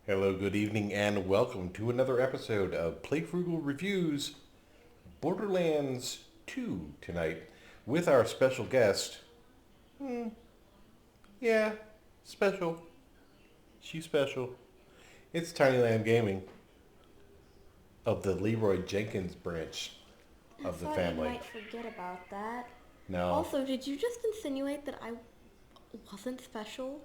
Hello, good evening, and welcome to another episode of Play Frugal Reviews Borderlands 2 tonight with our special guest. Yeah, special. She's special. It's Tiny Lamb Gaming of the Leroy Jenkins branch I of the thought you family. might forget about that. No, Also, did you just insinuate that I wasn't special?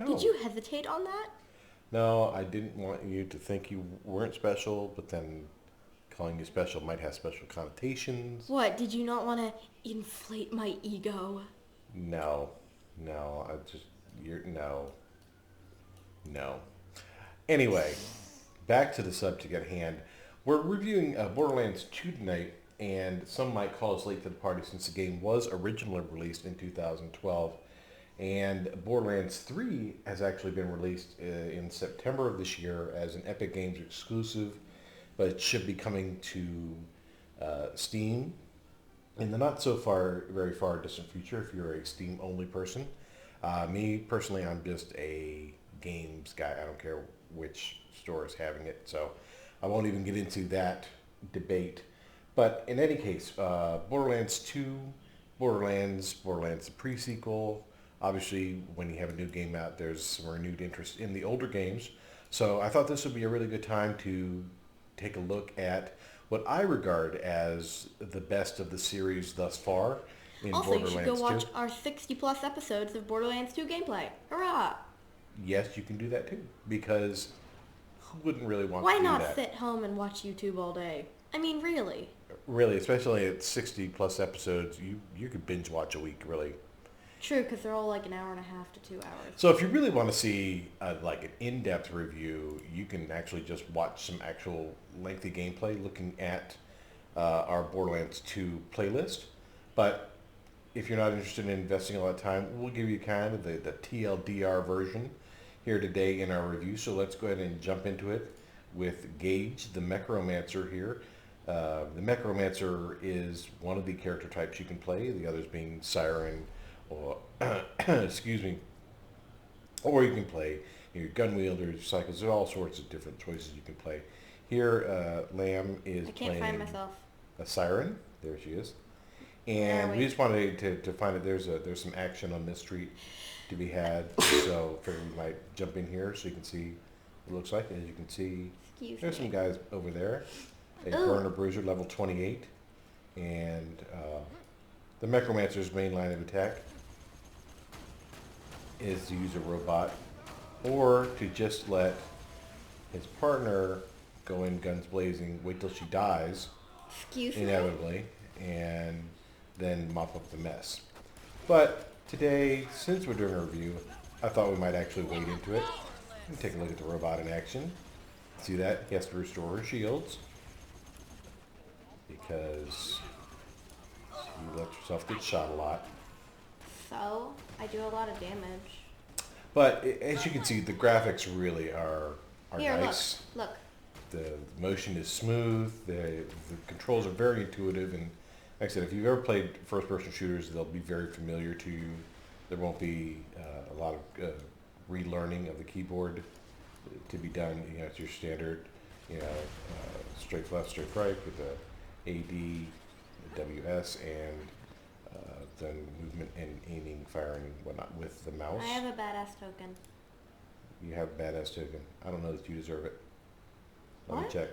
Did no, you hesitate on that? no, I didn't want you to think you weren't special, but then calling you special might have special connotations. What, did you not want to inflate my ego? No, no, no, no. Anyway, back to the subject at hand. We're reviewing Borderlands 2 tonight, and some might call us late to the party since the game was originally released in 2012. And Borderlands 3 has actually been released in September of this year as an Epic Games exclusive, but it should be coming to Steam in the not so far, very far distant future if you're a Steam only person. Me personally, I'm just a games guy. I don't care which store is having it, so I won't even get into that debate. But in any case, Borderlands 2, Borderlands the pre-sequel. Obviously, when you have a new game out, there's some renewed interest in the older games. So I thought this would be a really good time to take a look at what I regard as the best of the series thus far in Also, you should go Borderlands 2. watch our 60 plus episodes of Borderlands 2 gameplay. Hurrah! Yes, you can do that too, because who wouldn't really want Why to do not that? sit home and watch YouTube all day? I mean, really. Really, especially at 60 plus episodes, you could binge watch a week, really. True, because they're all like an hour and a half to 2 hours. So if you really want to see like an in-depth review, you can actually just watch some actual lengthy gameplay looking at our Borderlands 2 playlist. But if you're not interested in investing a lot of time, we'll give you kind of the TLDR version here today in our review. So let's go ahead and jump into it with Gage, the Mechromancer here. The Mechromancer is one of the character types you can play, the others being Siren or, excuse me, or you can play your gun wielders, cycles. There's all sorts of different choices you can play. Here, Lamb is I can't playing find myself. a Siren. There she is. Where are And we we? just wanted to find that there's some action on this street to be had. So figured we might jump in here so you can see what it looks like. As you can see, Excuse there's some me. guys over there. A Ooh. Burner Bruiser level 28. And the Mechromancer's main line of attack is to use a robot or to just let his partner go in guns blazing, wait till she dies, Excuse me? inevitably, and then mop up the mess. But today, since we're doing a review, I thought we might actually wade into it and take a look at the robot in action. See that? He has to restore her shields because she lets herself get shot a lot. So, I do a lot of damage. But as you can see, the graphics really are Here, nice. look. The motion is smooth. The controls are very intuitive, and like I said, if you've ever played first-person shooters, they'll be very familiar to you. There won't be a lot of relearning of the keyboard to be done. You know, it's your standard, straight left, straight right with the AD, the WS, and then movement and aiming, firing, and whatnot with the mouse. I have a badass token. You have a badass token. I don't know that you deserve it. Let me What? check.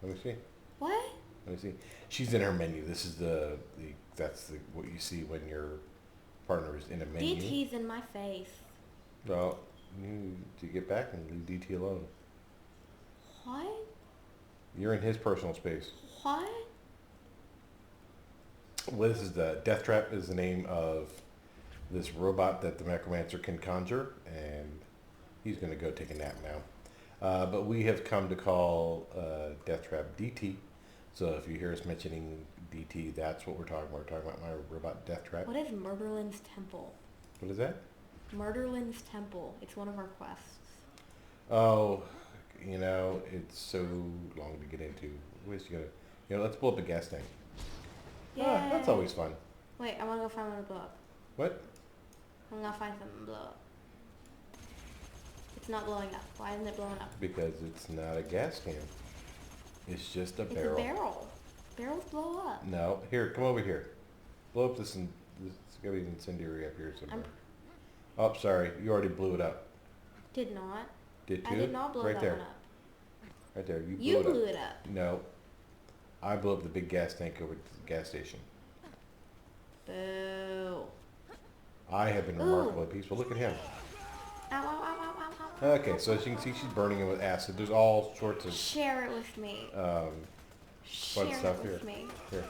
Let me see. What? Let me see. She's in her menu. This is that's what you see when your partner is in a menu. DT's in my face. Well, you need to get back and leave DT alone. What? You're in his personal space. What? Well, this is the Death Trap is the name of this robot that the Mechromancer can conjure, and he's going to go take a nap now. But we have come to call Death Trap DT. So if you hear us mentioning DT, that's what we're talking about. We're talking about my robot Death Trap. What is Murderland's Temple? What is that? Murderland's Temple. It's one of our quests. Oh, it's so long to get into. Where's you gonna, let's blow up a gas tank. Ah, that's Yay. always fun. Wait, I want to go find one to blow up. What? I'm going to find something to blow up. It's not blowing up. Why isn't it blowing up? Because it's not a gas can. It's just a It's barrel. a barrel. Barrels blow up. No, here, come over here. Blow up this, this got an incendiary up here somewhere. Oh, sorry, you already blew it up. Did not. Did too? I did not blow right that there. one up. Right there, You blew it up. No, I blew up the big gas tank over at the gas station. Boo. I have been remarkably peaceful. Look at him. Ow, ow, ow, ow, ow, ow. Okay, so as you can see, she's burning him with acid. There's all sorts of Share it with me. fun Share stuff it here. with me. Here,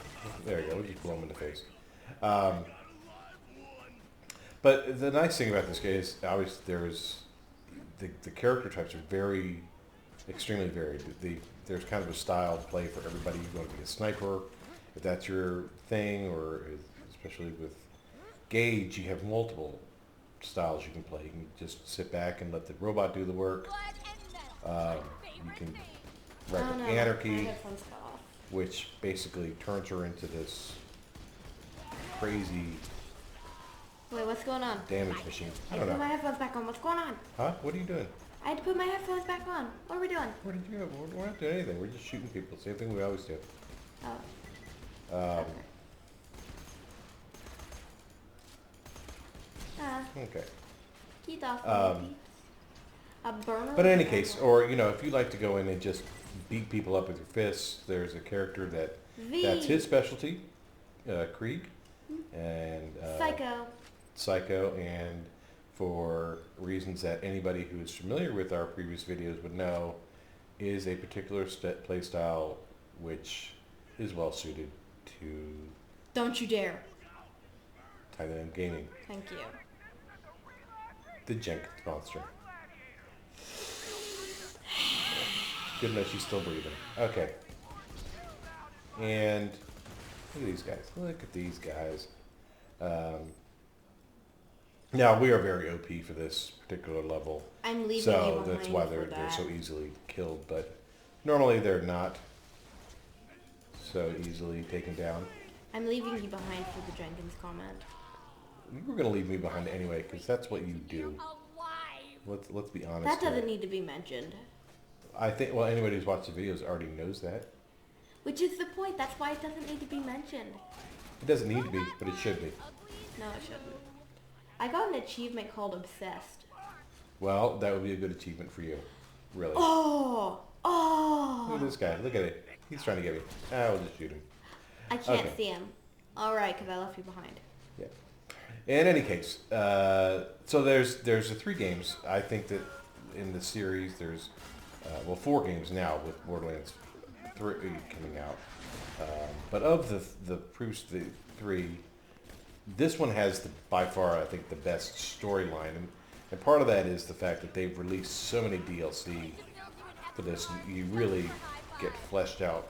there you go. We'll just blow him in the face. But the nice thing about this game is, obviously, there's the character types are extremely varied. There's kind of a style to play for everybody. You want to be a sniper, if that's your thing, or especially with Gage, you have multiple styles you can play. You can just sit back and let the robot do the work. You can write Oh, no, Anarchy, my headphones cut off. which basically turns her into this crazy Wait, what's going on? damage machine. I I don't put my know. headphones back on. What's going on? Huh? What are you doing? I had to put my headphones back on. What are we doing? What did you do? We're not doing anything. We're just shooting people. Same thing we always do. Oh. Um, okay. Get off Um, me. A burner. But in any with case, a- or if you like to go in and just beat people up with your fists, there's a character that's his specialty, Krieg, and Psycho. Psycho, and for reasons that anybody who is familiar with our previous videos would know, is a particular play style which is well suited to Don't you dare. Thailand gaming. Thank you. The Jenkins monster. Good enough, she's still breathing. Okay. And look at these guys. Look at these guys. Now, we are very OP for this particular level. I'm leaving you So behind that's why for they're that. so easily killed. But normally they're not so easily taken down. I'm leaving you behind for the Jenkins comment. You were going to leave me behind anyway, because that's what you do. Let's be honest. That here. doesn't need to be mentioned. I think, well, anybody who's watched the videos already knows that. Which is the point. That's why it doesn't need to be mentioned. It doesn't need to be, but it should be. No, it shouldn't. I got an achievement called Obsessed. Well, that would be a good achievement for you. Really. Oh! Look at Oh! this guy. Look at it. He's trying to get me. We'll just shoot him. I can't Okay. see him. Alright, because I left you behind. Yeah. In any case, so there's the 3 games. I think that in the series there's, 4 games now with Borderlands 3 coming out. But of the previous 3, this one has by far, I think, the best storyline. And part of that is the fact that they've released so many DLC for this. You really get fleshed out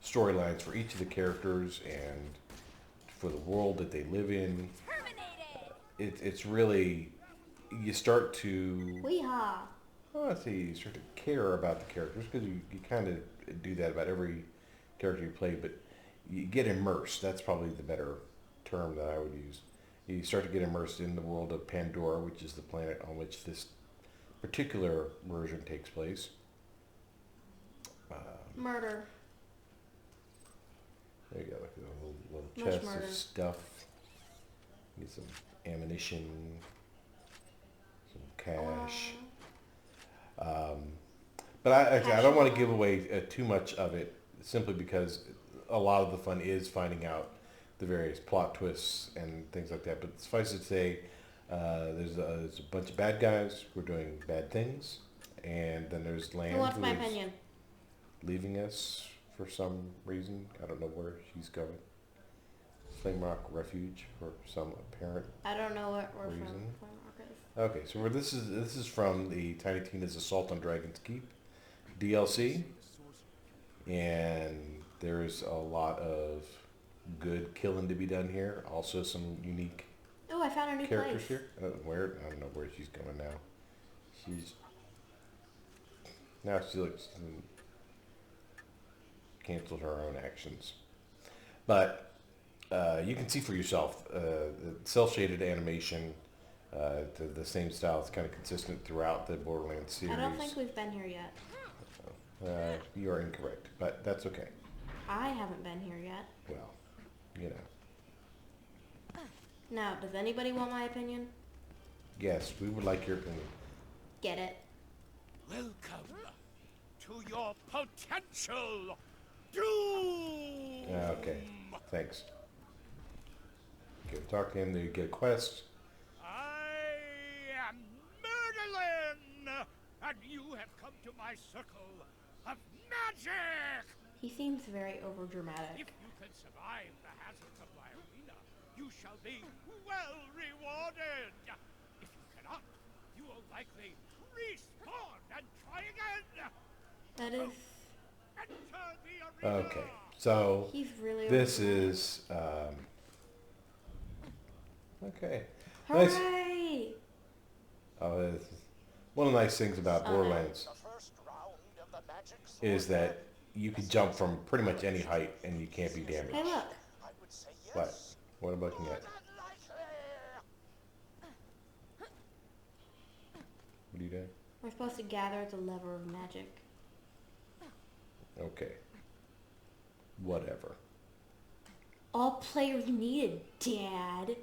storylines for each of the characters and for the world that they live in. It's really, you start to, Weehaw! you start to care about the characters, because you kind of do that about every character you play, but you get immersed. That's probably the better term that I would use. You start to get immersed in the world of Pandora, which is the planet on which this particular version takes place. Murder. There you go, like a little Much chest murder. of stuff. Get some ammunition, some cash. But I don't want to give away too much of it, simply because a lot of the fun is finding out the various plot twists and things like that. But suffice it to say, there's a bunch of bad guys who are doing bad things, and then there's Land, Who wants who my is opinion? leaving us for some reason. I don't know where she's going. Flame Rock Refuge for some apparent. I don't know what we're Reason? from. Okay, so this is from the Tiny Tina's Assault on Dragon's Keep DLC, and there's a lot of good killing to be done here. Also, some unique Oh, I found a new characters place. here. I don't know where she's going now. She looks canceled her own actions, but you can see for yourself the cel-shaded animation. The same style is kind of consistent throughout the Borderlands series. I don't think we've been here yet. You are incorrect, but that's okay. I haven't been here yet. Well, you know. Now, does anybody want my opinion? Yes, we would like your opinion. Get it? Welcome to your potential doom! Okay, thanks. Okay, talk to him, then you get a quest. I am Murderlin, and you have come to my circle of magic! He seems very overdramatic. If you can survive the hazards of my arena, you shall be well rewarded. If you cannot, you will likely respawn and try again. That is... Enter the arena. Okay, so He's really this overdramatic. is okay. Nice. Hooray! It's, one of the nice things about Borderlands The first round of the magic is that you can jump from pretty much any height and you can't be damaged. Hey, look. I would say yes. What? What am I looking at? What are you doing? We're supposed to gather at the lever of magic. Okay. Whatever. All players needed, Dad.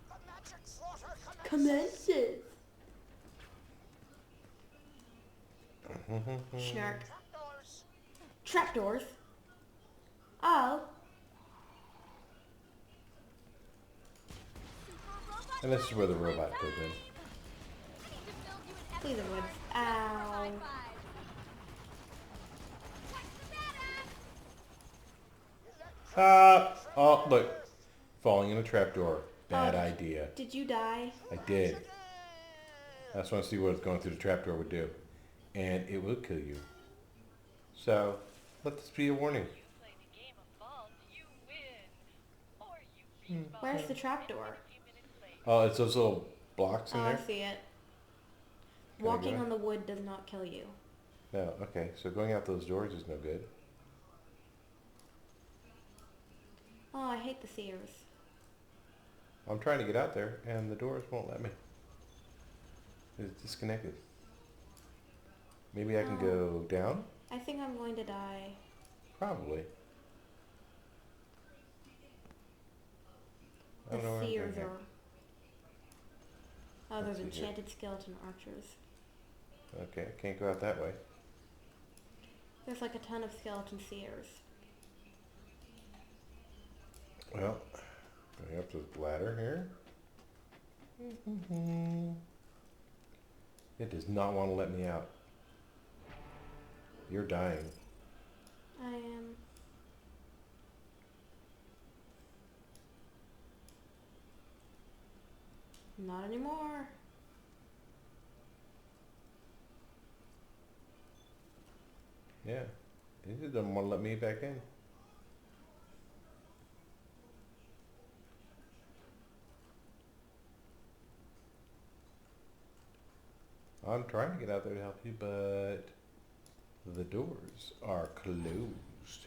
The magic slaughter Commences. Snark. Trapdoors. Trapdoors. Oh. And this is where the robot goes in. Please the woods. Ow. Oh, look. Falling in a trapdoor. Bad Oh. idea. Did you die? I did. I just want to see what going through the trapdoor would do. And it will kill you. So, let this be a warning. Where's the trapdoor? Oh, it's those little blocks in Oh, I there? see it. Can I Walking go? on the wood does not kill you. No, okay. So going out those doors is no good. Oh, I hate the Sears. I'm trying to get out there, and the doors won't let me. It's disconnected. Maybe I can Oh. go down? I think I'm going to die. Probably. I The don't know where I'm Sears going are... here. Oh, there's Let's see here. enchanted skeleton archers. Okay, I can't go out that way. There's like a ton of skeleton Sears. Well, going up this ladder here. It does not want to let me out. You're dying. I am... Not anymore. Yeah. It doesn't want to let me back in. I'm trying to get out there to help you, but the doors are closed.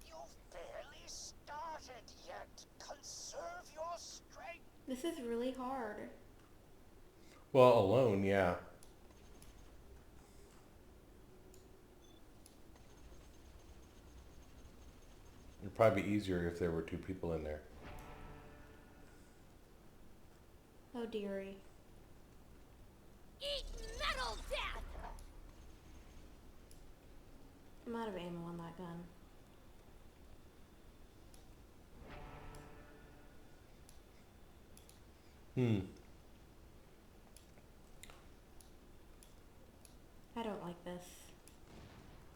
You've barely started yet. Conserve your strength. This is really hard. Well, alone, yeah. It'd probably be easier if there were two people in there. Oh dearie. Eat metal death! I'm out of ammo on that gun. I don't like this.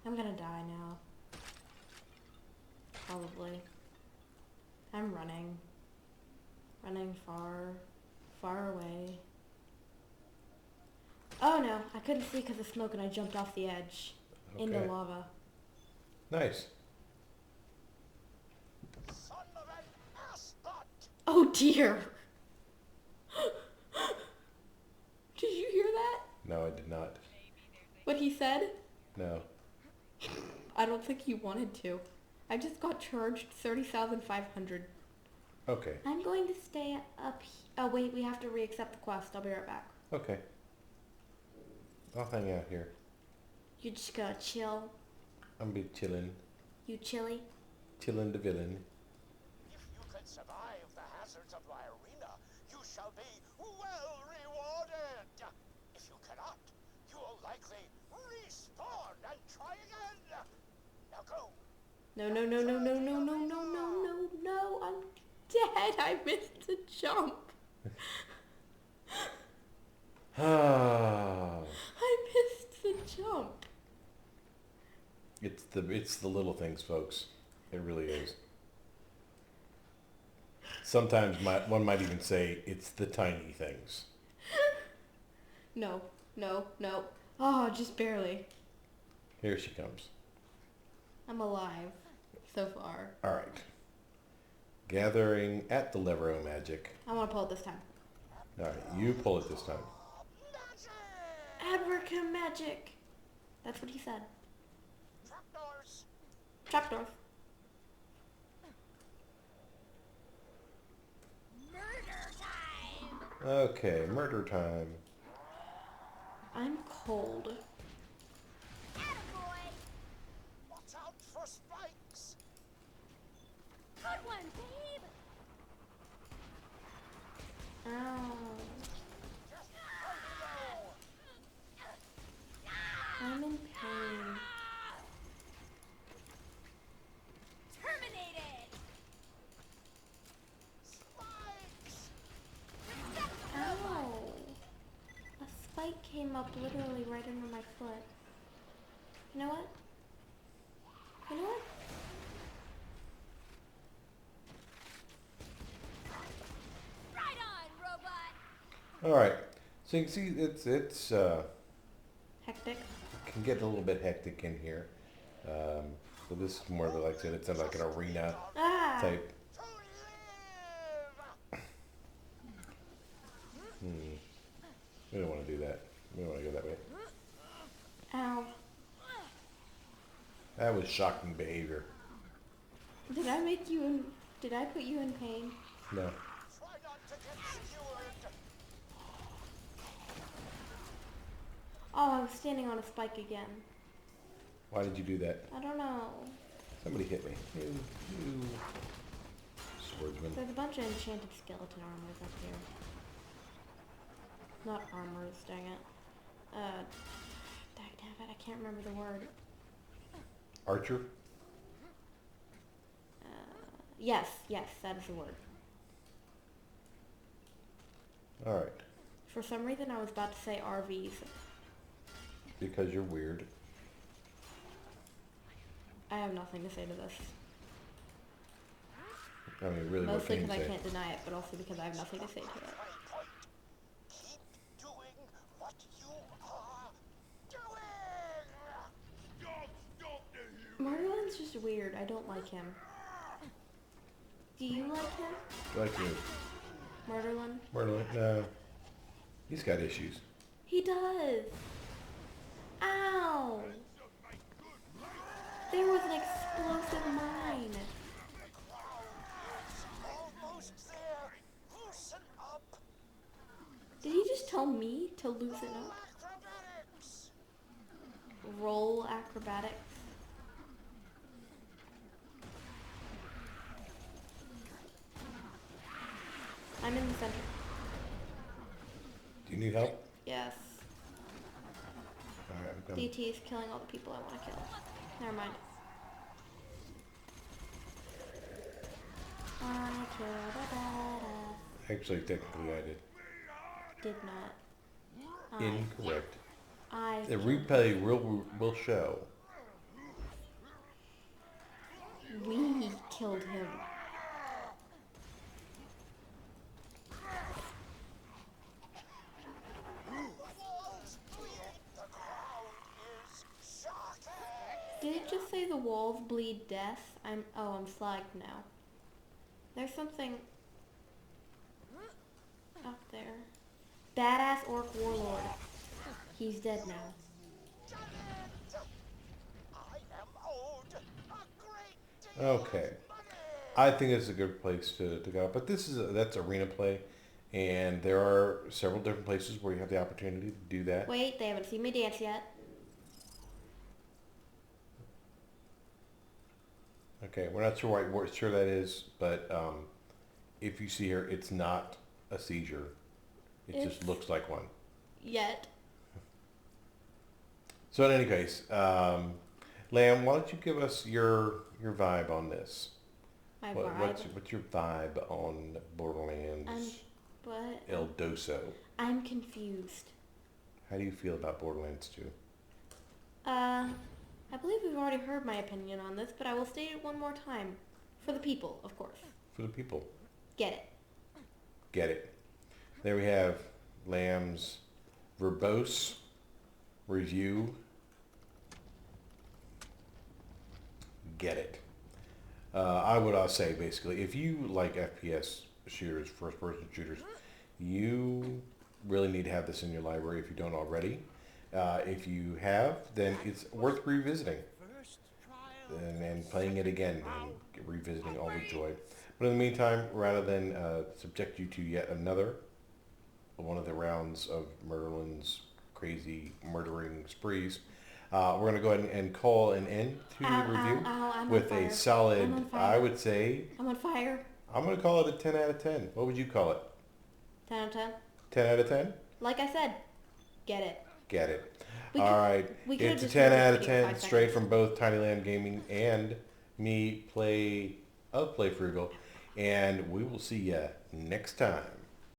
I'm gonna die now. Probably. I'm running. Running far, far away. Oh no, I couldn't see because of smoke and I jumped off the edge into Okay. lava. Nice. Son of an ass butt. Oh dear! Did you hear that? No, I did not. What he said? No. I don't think you wanted to. I just got charged 30,500. Okay. I'm going to stay up. Oh wait, we have to re-accept the quest. I'll be right back. Okay. I'll hang out here. You just gonna chill? I'm be chillin'. You chilly? Chillin' the villain. If you can survive the hazards of my arena, you shall be well rewarded. If you cannot, you will likely respawn and try again. Now go. No, no, no, no, no, no, no, no, no, no, no. I'm dead. I missed the jump. Ah. I missed the jump. It's the little things, folks. It really is. Sometimes one might even say it's the tiny things. No, no, no. Oh, just barely. Here she comes. I'm alive so far. All right. Gathering at the Levero magic. I want to pull it this time. All right, you pull it this time. Abraca magic. That's what he said. Trapdoors. Trapdoors. Murder time! Okay, murder time. I'm cold. Attaboy! Watch out for spikes. Good one, babe! Ow. Just below. I'm in pain. Terminated! Spikes. Respect the robot! Ow. A spike came up literally right under my foot. You know what? You know what? Right on, robot! All right. So you can see it's Hectic. can get a little bit hectic in here. So this is more of like I said, it's like an arena Ah! type. To live. We don't want to do that. We don't want to go that way. Ow. That was shocking behavior. Did I make you in... Did I put you in pain? No. Try not to get skewered. Oh, I was standing on a spike again. Why did you do that? I don't know. Somebody hit me. You swordsman. There's a bunch of enchanted skeleton armors up here. Not armors, dang it. Dang it, I can't remember the word. Archer? Yes, that is the word. All right. For some reason, I was about to say RVs. Because you're weird. I have nothing to say to this. I mean, really, what Mostly can you because I say? can't deny it, but also because I have nothing to say to it. Point. Keep doing what you are doing. Borderlands just weird. I don't like him. Do you like him? Like you. Murderland? Merlin? No. He's got issues. He does. Ow! There was an explosive mine. Almost there. Loosen up. Did he just tell me to loosen up? Acrobatics. Roll acrobatics. I'm in the center. Do you need help? Yes. All right, I'm coming. DT is killing all the people I want to kill. Never mind. I killed a badass. Actually, technically, I did. Did not. Incorrect. I The replay will show. We killed him. Walls bleed. The ground is shocking. Did it just say the walls bleed death? I'm flagged now. There's something up there. Badass orc warlord. He's dead now. Okay. I think it's a good place to go. But that's arena play. And there are several different places where you have the opportunity to do that. Wait, they haven't seen me dance yet. Okay, we're not sure what sure that is, but if you see her, it's not a seizure. It just It's- looks like one. Yet. So in any case, Lamb, why don't you give us your vibe on this? My What, vibe. what's your vibe on Borderlands But El Doso? I'm confused. How do you feel about Borderlands 2? I believe we've already heard my opinion on this, but I will state it one more time. For the people, of course. For the people, Get it. get it. There we have Lamb's verbose review. Get it. I would say basically, if you like FPS shooters, first-person shooters, you really need to have this in your library if you don't already. If you have, then it's worth revisiting and playing it again and revisiting all the joy. But in the meantime, rather than subject you to yet another one of the rounds of Merlin's crazy murdering sprees, we're going to go ahead and call an end to Ow, the review ow, I'm with on a fire. solid, I'm on fire. I would say, I'm on fire. I'm going to call it a 10 out of 10. What would you call it? 10 out of 10. 10 out of 10? Like I said, get it. Get it. We All could- right. we could've It's a just 10 made this out of video 10 5 straight seconds. from both Tinyland Gaming and me, Play Frugal. And we will see you next time.